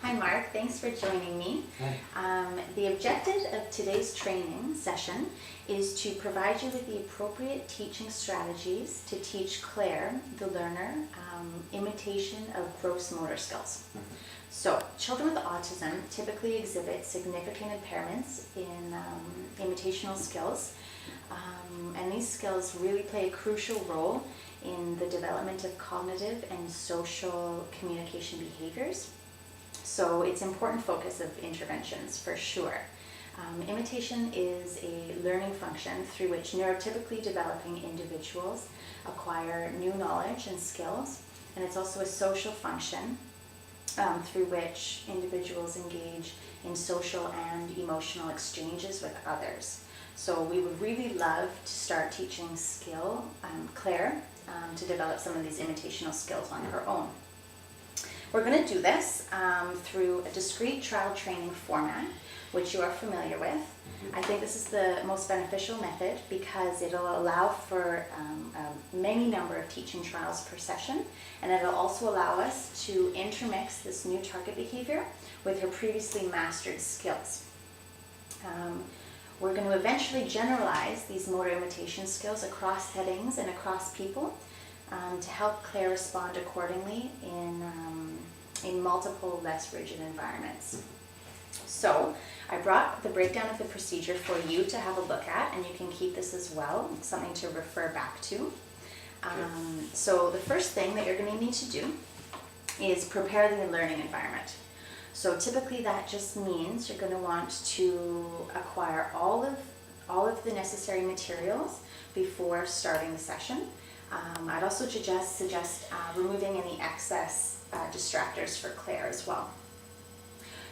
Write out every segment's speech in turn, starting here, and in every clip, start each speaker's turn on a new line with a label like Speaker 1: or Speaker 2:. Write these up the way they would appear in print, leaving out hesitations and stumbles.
Speaker 1: Hi Mark, thanks for joining me.
Speaker 2: Hi.
Speaker 1: The objective of today's training session is to provide you with the appropriate teaching strategies to teach Claire, the learner, imitation of gross motor skills. So, children with autism typically exhibit significant impairments in imitational skills, and these skills really play a crucial role in the development of cognitive and social communication behaviors. So it's an important focus of interventions for sure. Imitation is a learning function through which neurotypically developing individuals acquire new knowledge and skills, and it's also a social function through which individuals engage in social and emotional exchanges with others. So we would really love to start teaching Claire to develop some of these imitational skills on her own. We're going to do this through a discrete trial training format, which you are familiar with. I think this is the most beneficial method because it'll allow for many number of teaching trials per session, and it'll also allow us to intermix this new target behavior with her previously mastered skills. We're going to eventually generalize these motor imitation skills across settings and across people to help Claire respond accordingly in multiple less rigid environments. So I brought the breakdown of the procedure for you to have a look at, and you can keep this as well, something to refer back to. So the first thing that you're going to need to do is prepare the learning environment. So typically that just means you're going to want to acquire all of the necessary materials before starting the session. I'd also suggest removing any excess distractors for Claire as well.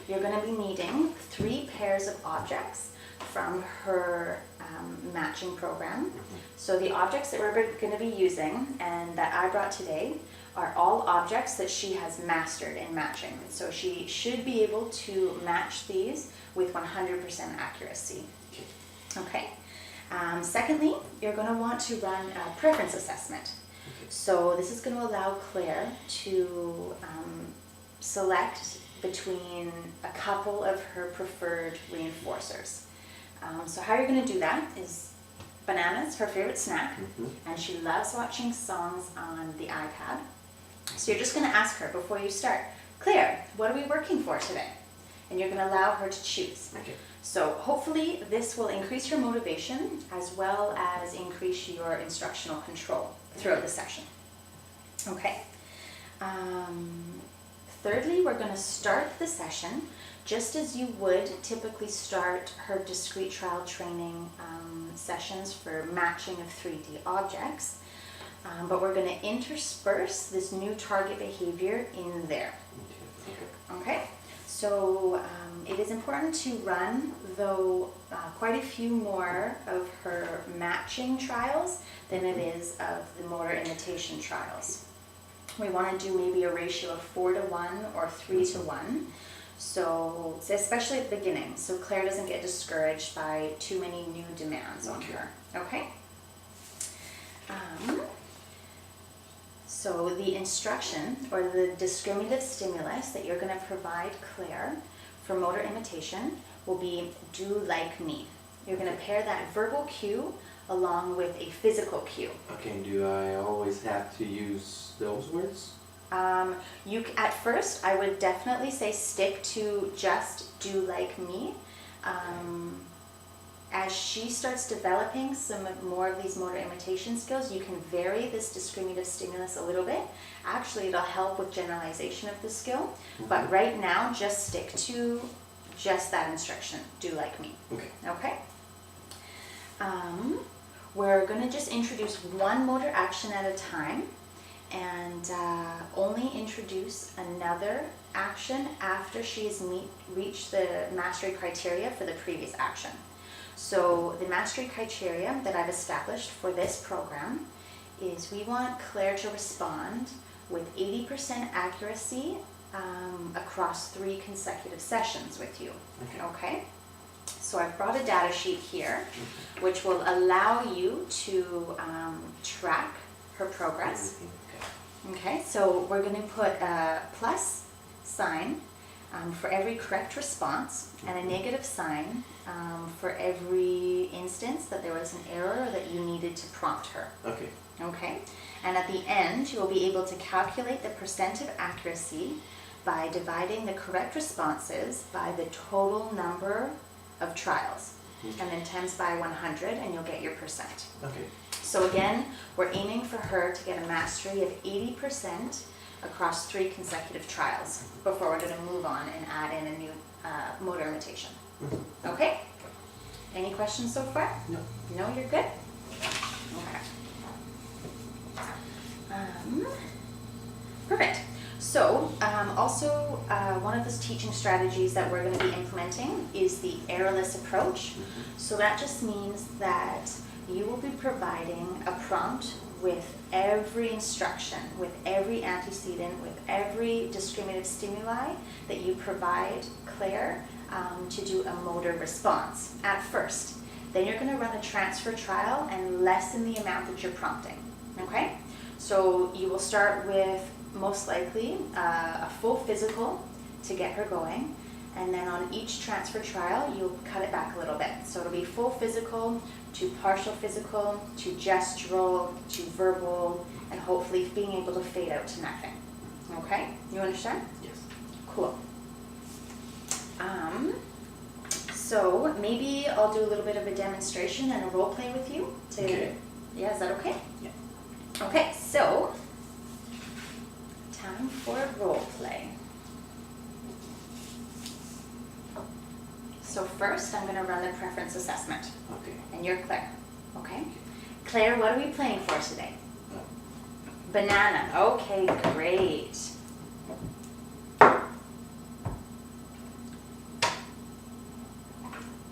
Speaker 1: You're going to be needing 3 pairs of objects from her matching program. So the objects that we're going to be using and that I brought today are all objects that she has mastered in matching. So she should be able to match these with 100% accuracy. Okay. Secondly, you're going to want to run a preference assessment. So this is going to allow Claire to select between a couple of her preferred reinforcers. So how you're going to do that is bananas, her favorite snack, and she loves watching songs on the iPad. So you're just going to ask her before you start, Claire, what are we working for today? And you're going to allow her to choose.
Speaker 2: Okay.
Speaker 1: So hopefully this will increase your motivation as well as increase your instructional control throughout the session. Okay. Thirdly, we're going to start the session just as you would typically start her discrete trial training sessions for matching of 3D objects. But we're going to intersperse this new target behavior in there. Okay? So it is important to run, though, quite a few more of her matching trials than it is of the motor imitation trials. We want to do maybe a ratio of 4-to-1 or 3-to-1. So especially at the beginning, so Claire doesn't get discouraged by too many new demands on her. Okay? So the instruction or the discriminative stimulus that you're going to provide Claire for motor imitation will be do like me. You're going to pair that verbal cue along with a physical cue.
Speaker 2: Okay, do I always have to use those words?
Speaker 1: At first, I would definitely say stick to just do like me. As she starts developing some more of these motor imitation skills, you can vary this discriminative stimulus a little bit. Actually, it'll help with generalization of the skill. But right now, just stick to just that instruction, do like me. Okay? We're going to just introduce one motor action at a time and only introduce another action after she's reached the mastery criteria for the previous action. So the mastery criteria that I've established for this program is we want Claire to respond with 80% accuracy across 3 consecutive sessions with you. Okay? So I've brought a data sheet here which will allow you to track her progress. Okay, so we're going to put a plus sign for every correct response and a negative sign for every instance that there was an error or that you needed to prompt her.
Speaker 2: Okay.
Speaker 1: Okay? And at the end, you will be able to calculate the percent of accuracy by dividing the correct responses by the total number of trials. And then times by 100 and you'll get your percent.
Speaker 2: Okay.
Speaker 1: So again, we're aiming for her to get a mastery of 80% across 3 consecutive trials before we're going to move on and add in a new motor imitation. Okay? Any questions so far?
Speaker 2: No.
Speaker 1: No, you're good? Okay. Perfect. So also one of the teaching strategies that we're going to be implementing is the errorless approach. So that just means that you will be providing a prompt with every instruction, with every antecedent, with every discriminative stimuli that you provide Claire to do a motor response at first. Then you're going to run a transfer trial and lessen the amount that you're prompting. Okay? So you will start with most likely a full physical to get her going, and then on each transfer trial you'll cut it back a little bit. So it'll be full physical to partial physical to gestural to verbal, and hopefully being able to fade out to nothing. Okay? You understand?
Speaker 2: Yes.
Speaker 1: Cool. So maybe I'll do a little bit of a demonstration and a role play with you.
Speaker 2: Okay.
Speaker 1: Yeah, is that okay?
Speaker 2: Yeah.
Speaker 1: Okay, so time for role play. So first I'm going to run the preference assessment.
Speaker 2: Okay.
Speaker 1: And you're Claire. Okay? Claire, what are we playing for today?
Speaker 2: No.
Speaker 1: Banana. Okay, great.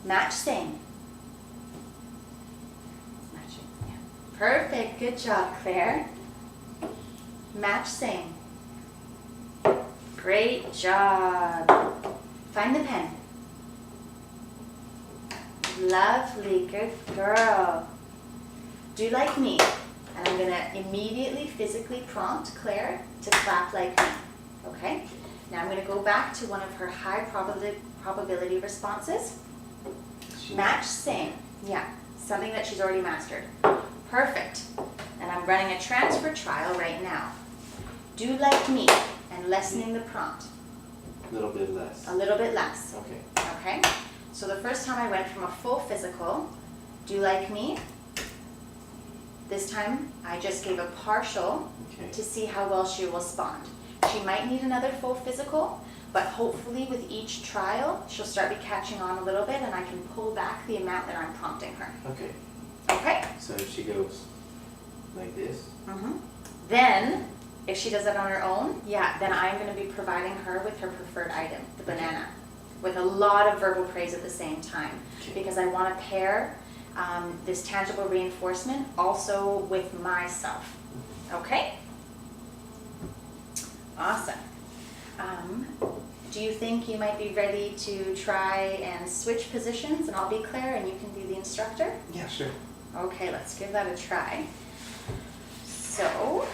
Speaker 1: Match sing. Matching, yeah. Perfect. Good job, Claire. Match sing. Great job. Find the pen. Lovely. Good girl. Do like me. And I'm going to immediately physically prompt Claire to clap like me. Okay? Now I'm going to go back to one of her high probability responses. Match sing. Yeah, something that she's already mastered. Perfect. And I'm running a transfer trial right now. Do like me and lessening the prompt.
Speaker 2: A little bit less.
Speaker 1: A little bit less.
Speaker 2: Okay.
Speaker 1: Okay? So the first time I went from a full physical, do like me. This time I just gave a partial to see how well she will respond. She might need another full physical, but hopefully with each trial, she'll start be catching on a little bit and I can pull back the amount that I'm prompting her.
Speaker 2: Okay.
Speaker 1: Okay?
Speaker 2: So if she goes like this.
Speaker 1: Then, if she does that on her own, yeah, then I'm going to be providing her with her preferred item, the banana, with a lot of verbal praise at the same time. Because I want to pair this tangible reinforcement also with myself. Okay? Awesome. Do you think you might be ready to try and switch positions and I'll be Claire and you can be the instructor?
Speaker 2: Yeah, sure.
Speaker 1: Okay, let's give that a try. So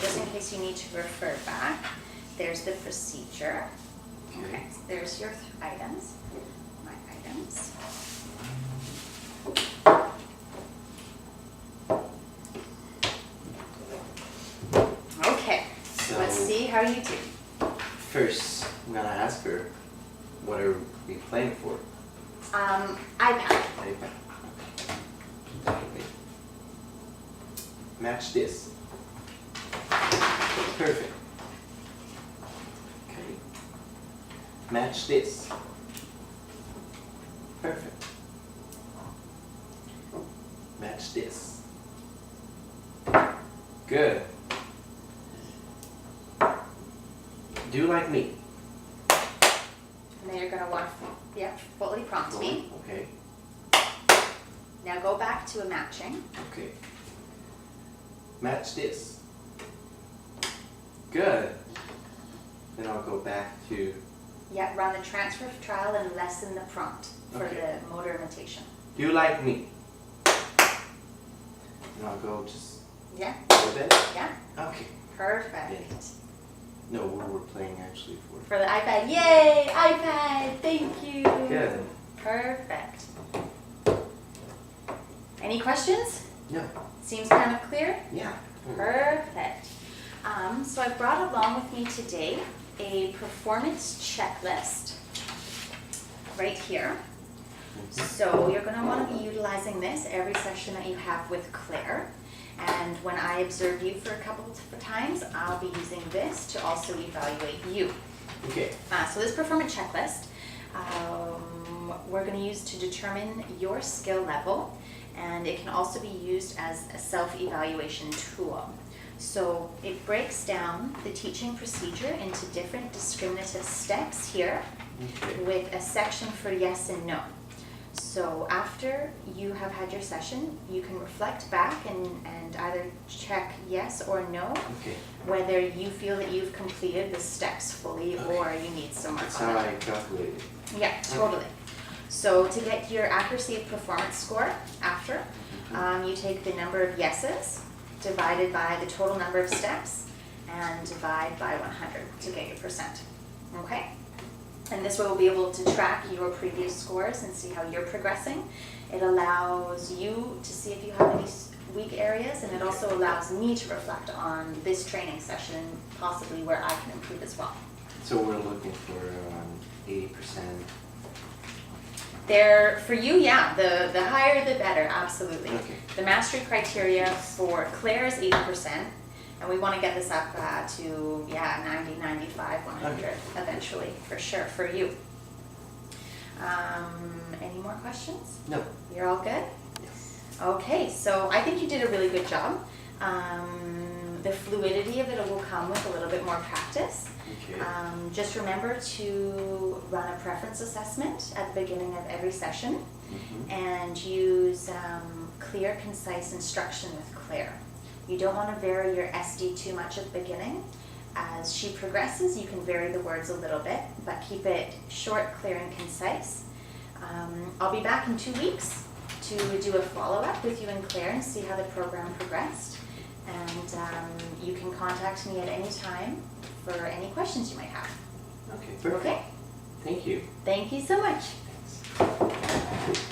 Speaker 1: just in case you need to refer back, there's the procedure. Okay, so there's your items, my items. Okay, so let's see how you do.
Speaker 2: First, I'm gonna ask her, what are we playing for?
Speaker 1: iPad.
Speaker 2: iPad. Okay. Match this. Perfect. Okay. Match this. Perfect. Match this. Good. Do like me.
Speaker 1: And then you're going to want to fully prompt me.
Speaker 2: Okay.
Speaker 1: Now go back to a matching.
Speaker 2: Okay. Match this. Good. Then I'll go back to...
Speaker 1: Yeah, run the transfer trial and lessen the prompt for
Speaker 2: Okay.
Speaker 1: the motor imitation.
Speaker 2: Do you like me? And I'll go just...
Speaker 1: Yeah?
Speaker 2: a little bit.
Speaker 1: Yeah?
Speaker 2: Okay.
Speaker 1: Perfect.
Speaker 2: Yes. No, we were playing actually for.
Speaker 1: For the iPad. Yay! iPad! Thank you!
Speaker 2: Good.
Speaker 1: Perfect. Any questions?
Speaker 2: No.
Speaker 1: Seems kind of clear?
Speaker 2: Yeah.
Speaker 1: Perfect. So I brought along with me today a performance checklist right here. So you're going to want to be utilizing this every session that you have with Claire. And when I observe you for a couple of times, I'll be using this to also evaluate you.
Speaker 2: Okay.
Speaker 1: So this performance checklist, we're going to use to determine your skill level, and it can also be used as a self-evaluation tool. So it breaks down the teaching procedure into different discriminative steps here,
Speaker 2: Okay.
Speaker 1: with a section for yes and no. So after you have had your session, you can reflect back and either check yes or no,
Speaker 2: Okay.
Speaker 1: whether you feel that you've completed the steps fully or you need some more
Speaker 2: That's how
Speaker 1: comment.
Speaker 2: I calculate it.
Speaker 1: Yeah, totally. So to get your accuracy of performance score after, you take the number of yeses divided by the total number of steps and divide by 100 to get your percent. Okay? And this way we'll be able to track your previous scores and see how you're progressing. It allows you to see if you have any weak areas, and it also allows me to reflect on this training session, possibly where I can improve as well.
Speaker 2: So we're looking for 80%.
Speaker 1: There, for you, yeah, the higher the better, absolutely.
Speaker 2: Okay.
Speaker 1: The mastery criteria for Claire is 80%, and we want to get this up to, 90, 95, 100
Speaker 2: Okay.
Speaker 1: eventually, for sure, for you. Any more questions?
Speaker 2: No.
Speaker 1: You're all good?
Speaker 2: Yes.
Speaker 1: Okay, so I think you did a really good job. The fluidity of it will come with a little bit more practice.
Speaker 2: Okay.
Speaker 1: Just remember to run a preference assessment at the beginning of every session, and use clear, concise instruction with Claire. You don't want to vary your SD too much at the beginning. As she progresses, you can vary the words a little bit, but keep it short, clear, and concise. I'll be back in 2 weeks to do a follow-up with you and Claire and see how the program progressed. And you can contact me at any time for any questions you might have.
Speaker 2: Okay, perfect.
Speaker 1: Okay?
Speaker 2: Thank you.
Speaker 1: Thank you so much.
Speaker 2: Thanks.